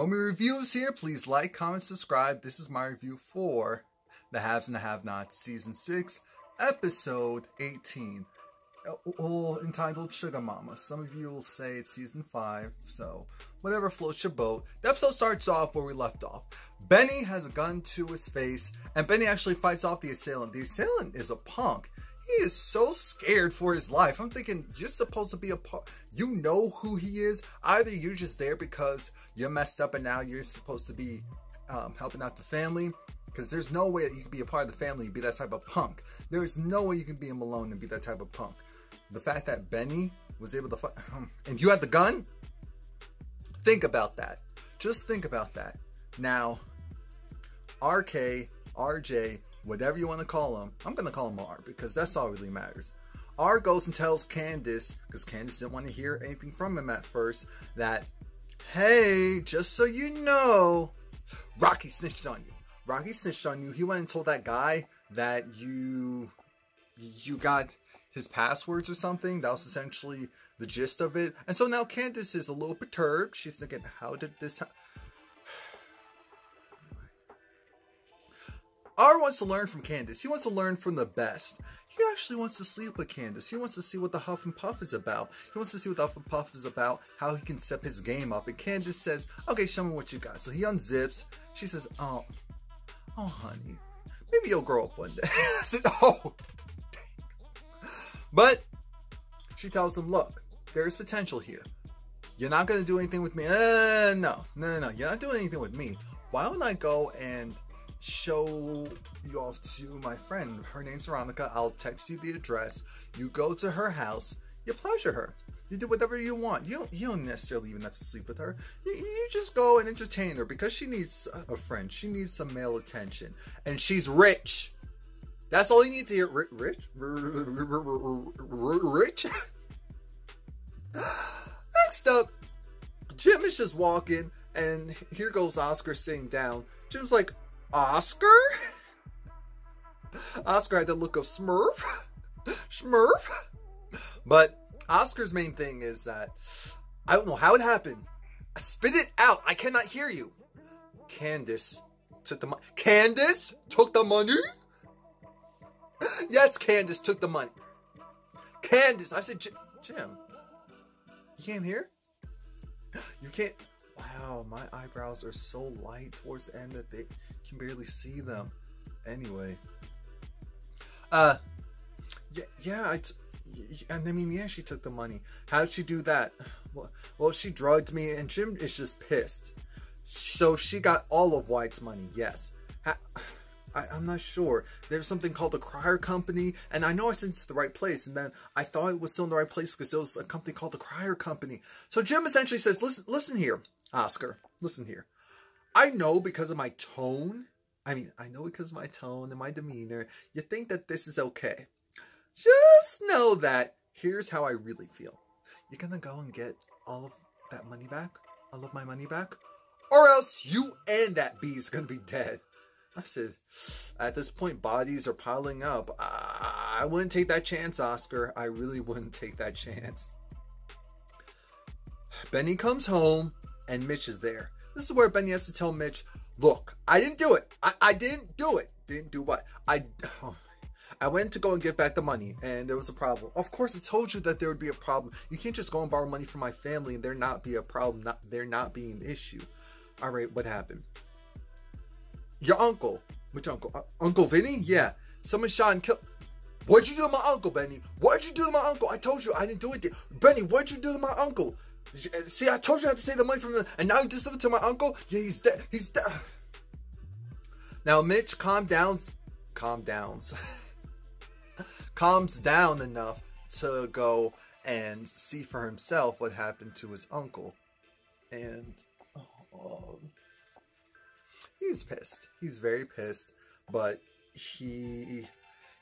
Romie Reviews here. Please like, comment, subscribe. This is my review for The Haves and the Have-Nots, Season 6, Episode 18. Entitled Sugar Mama. Some of you will say it's Season 5, so whatever floats your boat. The episode starts off where we left off. Benny has a gun to his face, and Benny actually fights off the assailant. The assailant is a punk. He is so scared for his life. I'm thinking, you're supposed to be a punk. You know who he is. Either you're just there because you're messed up and now you're supposed to be helping out the family. Because there's no way that you can be a part of the family and be that type of punk. There is no way you can be in Malone and be that type of punk. The fact that Benny was able to fight, and you had the gun? Think about that. Just think about that. Now, RK, RJ, whatever you want to call him, I'm going to call him R because that's all really matters. R goes and tells Candice, because Candice didn't want to hear anything from him at first, that, hey, just so you know, Rocky snitched on you. Rocky snitched on you. He went and told that guy that you got his passwords or something. That was essentially the gist of it. And so now Candice is a little perturbed. She's thinking, how did this happen? R wants to learn from Candice. He wants to learn from the best. He actually wants to sleep with Candice. He wants to see what the Huff and Puff is about. He wants to see what the Huff and Puff is about, how he can step his game up. And Candice says, okay, show me what you got. So he unzips. She says, oh, honey, maybe you'll grow up one day. I said, oh. But she tells him, look, there's potential here. You're not going to do anything with me. No. You're not doing anything with me. Why don't I go and show you off to my friend? Her name's Veronica. I'll text you the address. You go to her house. You pleasure her. You do whatever you want. You don't necessarily even have to sleep with her. You just go and entertain her because she needs a friend. She needs some male attention. And she's rich. That's all you need to hear. Rich? Rich? Next up, Jim is just walking, and here goes Oscar sitting down. Jim's like, Oscar? Oscar had the look of Smurf. Smurf. But Oscar's main thing is that, I don't know how it happened. Spit it out. I cannot hear you. Candice took the money. Candice took the money? Yes, Candice took the money. Candice. I said, Jim. You can't hear? You can't. Wow, my eyebrows are so light towards the end that they can barely see them. Anyway. Yeah, she took the money. How did she do that? Well, she drugged me, and Jim is just pissed. So she got all of White's money, yes. I'm not sure. There's something called the Crier Company, and I know I sent it to the right place, and then I thought it was still in the right place because there was a company called the Crier Company. So Jim essentially says, listen here, Oscar, listen here. I know because of my tone, I know because of my tone and my demeanor, you think that this is okay. Just know that here's how I really feel. You're gonna go and get all of that money back, all of my money back, or else you and that bee's gonna be dead. I said, at this point, bodies are piling up. I wouldn't take that chance, Oscar. I really wouldn't take that chance. Benny comes home, and Mitch is there. This is where Benny has to tell Mitch, look, I didn't do it. I didn't do it. Didn't do what? I went to go and give back the money, and there was a problem. Of course, I told you that there would be a problem. You can't just go and borrow money from my family and there not be a problem, there not be an issue. All right, what happened? Your uncle. Which uncle? Uncle Vinny? Yeah. Someone shot and killed. What'd you do to my uncle, Benny? What'd you do to my uncle? I told you I didn't do it. Benny, what'd you do to my uncle? See, I told you I had to save the money from him, and now you did something to my uncle? Yeah, he's dead. He's dead. Now, Mitch calms down enough to go and see for himself what happened to his uncle. And he's pissed. He's very pissed, but he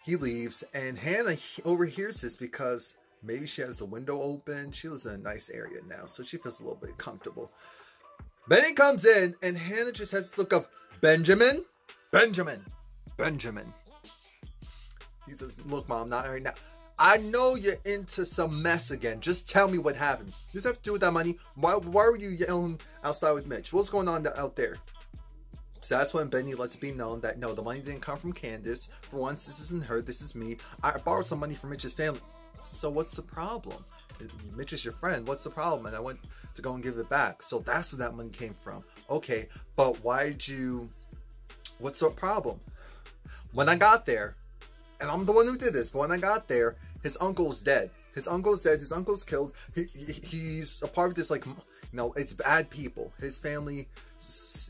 leaves, and Hannah overhears this because maybe she has the window open. She lives in a nice area now, so she feels a little bit comfortable. Benny comes in, and Hannah just has this look of Benjamin. He says, look, Mom, not right now. I know you're into some mess again. Just tell me what happened. Does that have to do with that money? Why were you yelling outside with Mitch? What's going on out there? So that's when Benny lets it be known that no, the money didn't come from Candice. For once, this isn't her, this is me. I borrowed some money from Mitch's family. So what's the problem? Mitch is your friend. What's the problem? And I went to go and give it back. So that's where that money came from. Okay, but why'd you... What's the problem? When I got there, and I'm the one who did this, but when I got there, his uncle's dead. His uncle's dead. His uncle's killed. He's a part of this, like, you know, it's bad people. His family,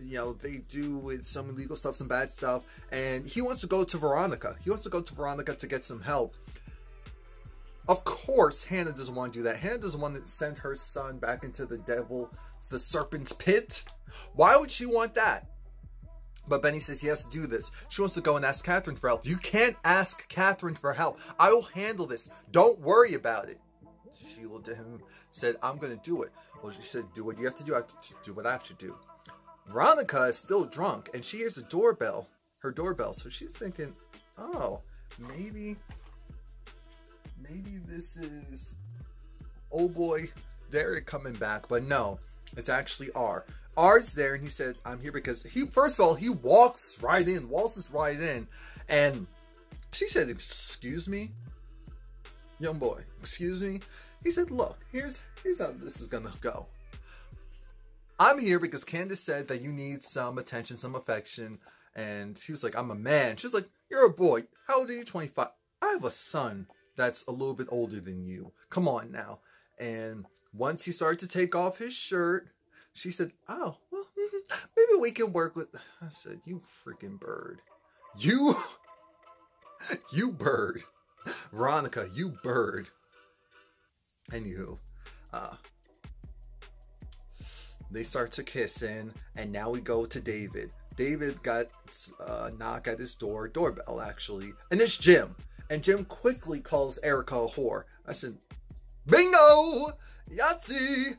you know, they do with some illegal stuff, some bad stuff. And he wants to go to Veronica. He wants to go to Veronica to get some help. Of course, Hannah doesn't want to do that. Hannah doesn't want to send her son back into the serpent's pit. Why would she want that? But Benny says he has to do this. She wants to go and ask Catherine for help. You can't ask Catherine for help. I will handle this. Don't worry about it. She looked at him, said, I'm going to do it. Well, she said, do what you have to do. I have to do what I have to do. Veronica is still drunk, and she hears a doorbell. Her doorbell. So she's thinking, oh, maybe this is old boy Derek coming back. But no, it's actually R. R's there, and he said, I'm here because first of all, he waltzes right in, and she said, excuse me, young boy, excuse me. He said, look, here's how this is gonna go. I'm here because Candice said that you need some attention, some affection, and she was like, I'm a man. She was like, you're a boy. How old are you? 25. I have a son that's a little bit older than you. Come on now. And once he started to take off his shirt, she said, oh, well, maybe we can work with... I said, you freaking bird. You bird. Veronica, you bird. Anywho, they start to kissing, and now we go to David. David got a knock at his doorbell, actually. And it's Jim. And Jim quickly calls Erica a whore. I said, bingo! Yahtzee!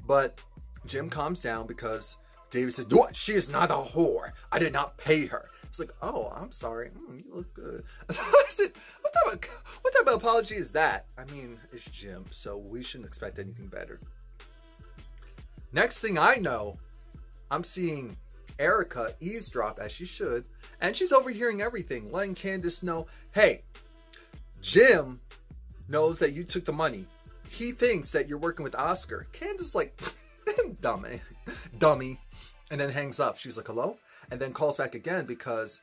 But... Jim calms down because David says, what? She is not a whore. I did not pay her. It's like, oh, I'm sorry. You look good. I said, what type of apology is that? I mean, it's Jim, so we shouldn't expect anything better. Next thing I know, I'm seeing Erica eavesdrop, as she should, and she's overhearing everything, letting Candice know, hey, Jim knows that you took the money. He thinks that you're working with Oscar. Candice like... dummy, and then hangs up. She's like, hello? And then calls back again because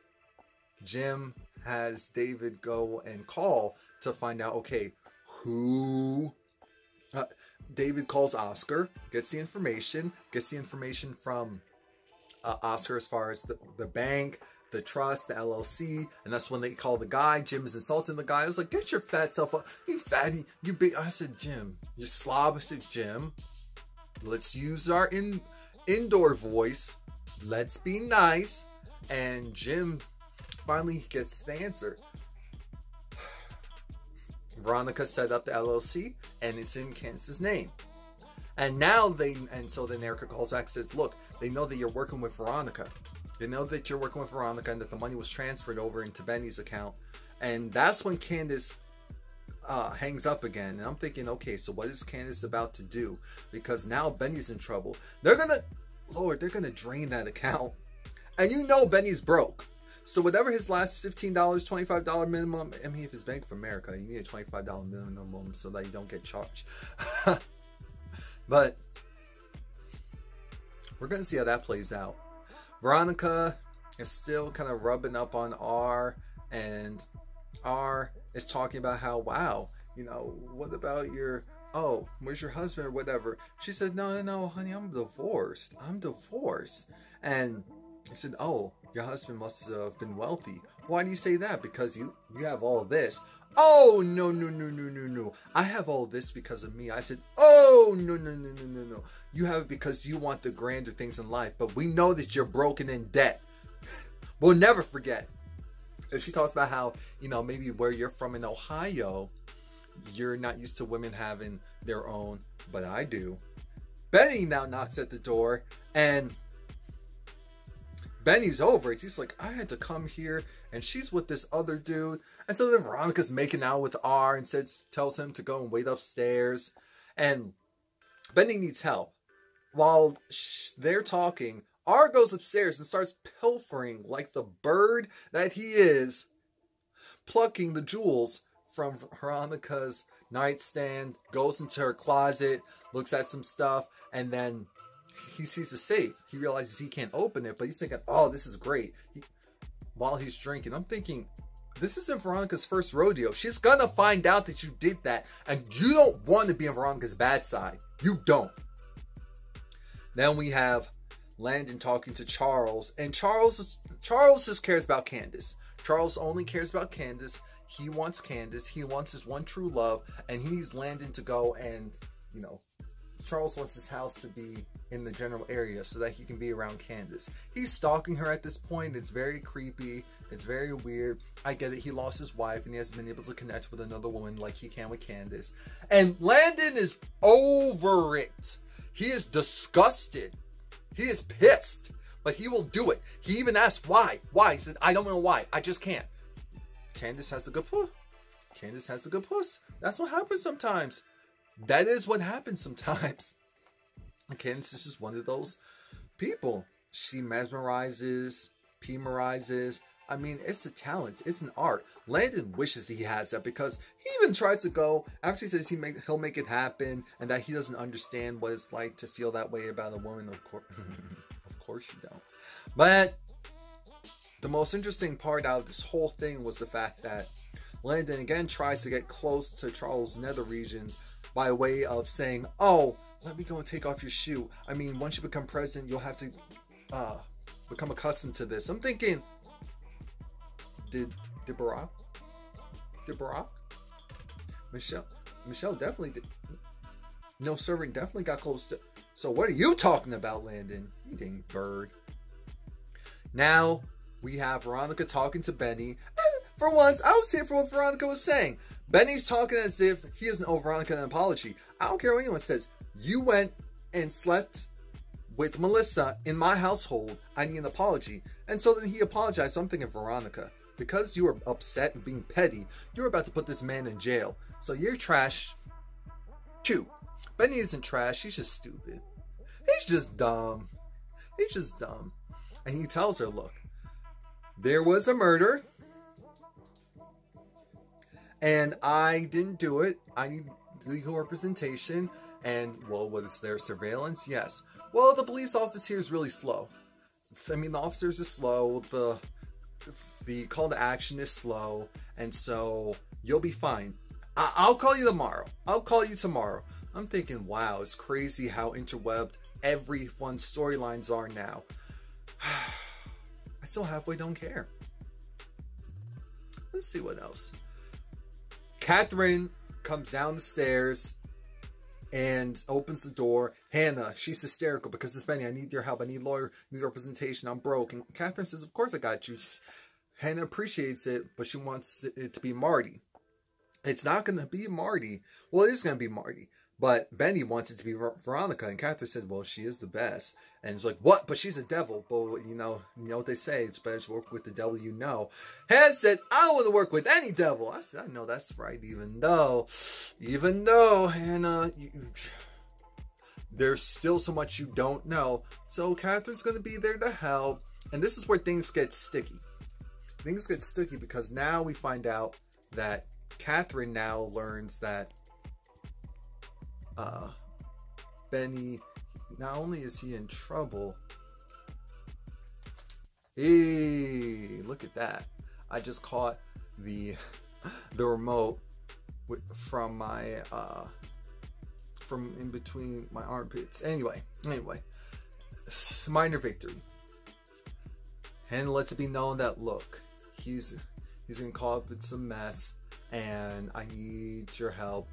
Jim has David go and call to find out, okay, who... David calls Oscar, gets the information from Oscar as far as the bank, the trust, the LLC, and that's when they call the guy. Jim is insulting the guy. I was like, get your fat self up. You fatty, you big... I said, Jim, you slob. I said, Jim, let's use our indoor voice. Let's be nice. And Jim finally gets the answer. Veronica set up the LLC, and it's in Candice's name. And now so then Erica calls back and says, look, they know that you're working with Veronica. They know that you're working with Veronica and that the money was transferred over into Benny's account. And that's when Candice hangs up again. And I'm thinking, okay, so what is Candice about to do? Because now Benny's in trouble. They're gonna drain that account. And you know Benny's broke. So whatever his last $15, $25 minimum, I mean, if it's Bank of America, you need a $25 minimum so that you don't get charged. But we're gonna see how that plays out. Veronica is still kind of rubbing up on R, and R is talking about how, wow, you know, what about your, oh, where's your husband or whatever? She said, no, honey, I'm divorced. And I said, oh, your husband must have been wealthy. Why do you say that? Because you have all of this. Oh, no. I have all this because of me. I said, oh, no. You have it because you want the grander things in life. But we know that you're broken in debt. We'll never forget. And she talks about how, you know, maybe where you're from in Ohio, you're not used to women having their own, but I do. Benny now knocks at the door, and Benny's over it. He's like, I had to come here, and she's with this other dude. And so then Veronica's making out with R and tells him to go and wait upstairs. And Benny needs help. While they're talking, R goes upstairs and starts pilfering like the bird that he is, plucking the jewels from Veronica's nightstand, goes into her closet, looks at some stuff, and then he sees the safe. He realizes he can't open it, but he's thinking, oh, this is great. While he's drinking, I'm thinking, this isn't Veronica's first rodeo. She's gonna find out that you did that, and you don't want to be on Veronica's bad side. You don't. Then we have Landon talking to Charles, and Charles just cares about Candice. Charles only cares about Candice. He wants Candice. He wants his one true love, and he needs Landon to go and, you know, Charles wants his house to be in the general area so that he can be around Candice. He's stalking her at this point. It's very creepy. It's very weird. I get it. He lost his wife and he hasn't been able to connect with another woman like he can with Candice. And Landon is over it. He is disgusted. He is pissed. But he will do it. He even asked why. Why? He said, I don't know why. I just can't. Candice has a good puss. Candice has a good puss. That's what happens sometimes. That is what happens sometimes. And Candice is just one of those people. She mesmerizes, pemerizes. I mean, it's a talent. It's an art. Landon wishes he has that because he even tries to go, after he says he'll make it happen and that he doesn't understand what it's like to feel that way about a woman. Of course you don't. But the most interesting part out of this whole thing was the fact that Landon again tries to get close to Charles' nether regions by way of saying, oh, let me go and take off your shoe. I mean, once you become president, you'll have to become accustomed to this. I'm thinking, did Barack? Michelle definitely did. No servant definitely got close to. So what are you talking about, Landon? You dang bird. Now we have Veronica talking to Benny. For once, I was here for what Veronica was saying. Benny's talking as if he doesn't owe Veronica an apology. I don't care what anyone says. You went and slept with Melissa in my household. I need an apology. And so then he apologized. So I'm thinking, Veronica, because you were upset and being petty, you're about to put this man in jail. So you're trash too. Benny isn't trash. He's just stupid. He's just dumb. He's just dumb. And he tells her, look, there was a murder. And I didn't do it. I need legal representation. And, well, was there surveillance? Yes. Well, the police office here is really slow. I mean, the officers are slow. The call to action is slow. And so, you'll be fine. I'll call you tomorrow. I'll call you tomorrow. I'm thinking, wow, it's crazy how interwebbed everyone's storylines are now. I still halfway don't care. Let's see what else. Catherine comes down the stairs and opens the door. Hannah, she's hysterical because it's Benny. I need your help. I need lawyer, I need representation. I'm broke. And Catherine says, of course I got you. Hannah appreciates it, but she wants it to be Marty. It's not going to be Marty. Well, it is going to be Marty. But Benny wants it to be Veronica. And Catherine said, well, she is the best. And it's like, what? But she's a devil. But, you know what they say. It's better to work with the devil you know. Hannah said, I don't want to work with any devil. I said, I know that's right. Even though, Hannah, there's still so much you don't know. So Catherine's going to be there to help. And this is where things get sticky. Things get sticky because now we find out that Catherine now learns that Benny, not only is he in trouble. Hey, look at that. I just caught the remote from my from in between my armpits. Anyway, minor victory. And lets it be known that, look, he's gonna call up with some mess and I need your help.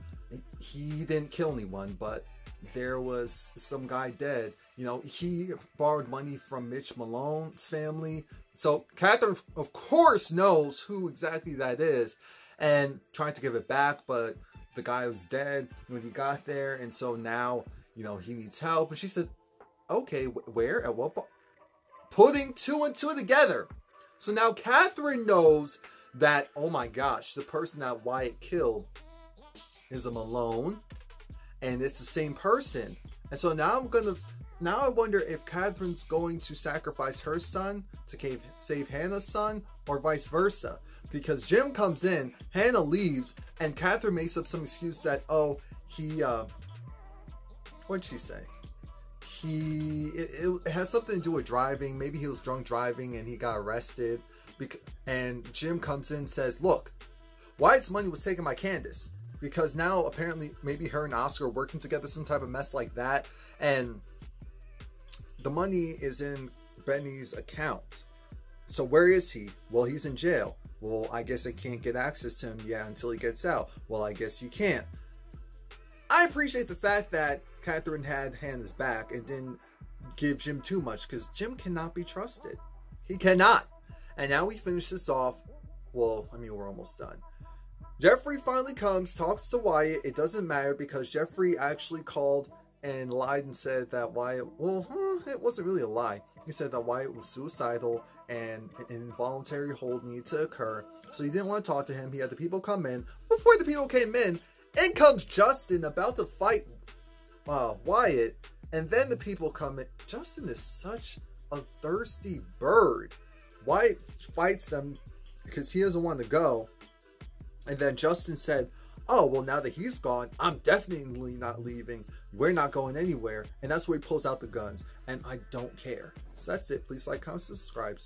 He didn't kill anyone, but there was some guy dead. You know, he borrowed money from Mitch Malone's family. So Catherine, of course, knows who exactly that is and trying to give it back, but the guy was dead when he got there. And so now, you know, he needs help. And she said, okay, where? At what putting two and two together. So now Catherine knows that, oh my gosh, the person that Wyatt killed is a Malone, and it's the same person. And so now I wonder if Catherine's going to sacrifice her son to save Hannah's son, or vice versa. Because Jim comes in, Hannah leaves, and Catherine makes up some excuse that, oh, what'd she say? It has something to do with driving. Maybe he was drunk driving and he got arrested. And Jim comes in and says, look, Wyatt's money was taken by Candice. Because now apparently maybe her and Oscar are working together, some type of mess like that. And the money is in Benny's account. So where is he? Well, he's in jail. Well, I guess I can't get access to him until he gets out. Well, I guess you can't. I appreciate the fact that Catherine had Hannah's back and didn't give Jim too much, because Jim cannot be trusted. He cannot. And now we finish this off. Well, I mean, we're almost done. Jeffrey finally comes, talks to Wyatt. It doesn't matter because Jeffrey actually called and lied and said that Wyatt, well, it wasn't really a lie. He said that Wyatt was suicidal and an involuntary hold needed to occur. So he didn't want to talk to him. He had the people come in. Before the people came in comes Justin about to fight Wyatt. And then the people come in. Justin is such a thirsty bird. Wyatt fights them because he doesn't want to go. And then Justin said, oh, well, now that he's gone, I'm definitely not leaving. We're not going anywhere. And that's where he pulls out the guns. And I don't care. So that's it. Please like, comment, subscribe.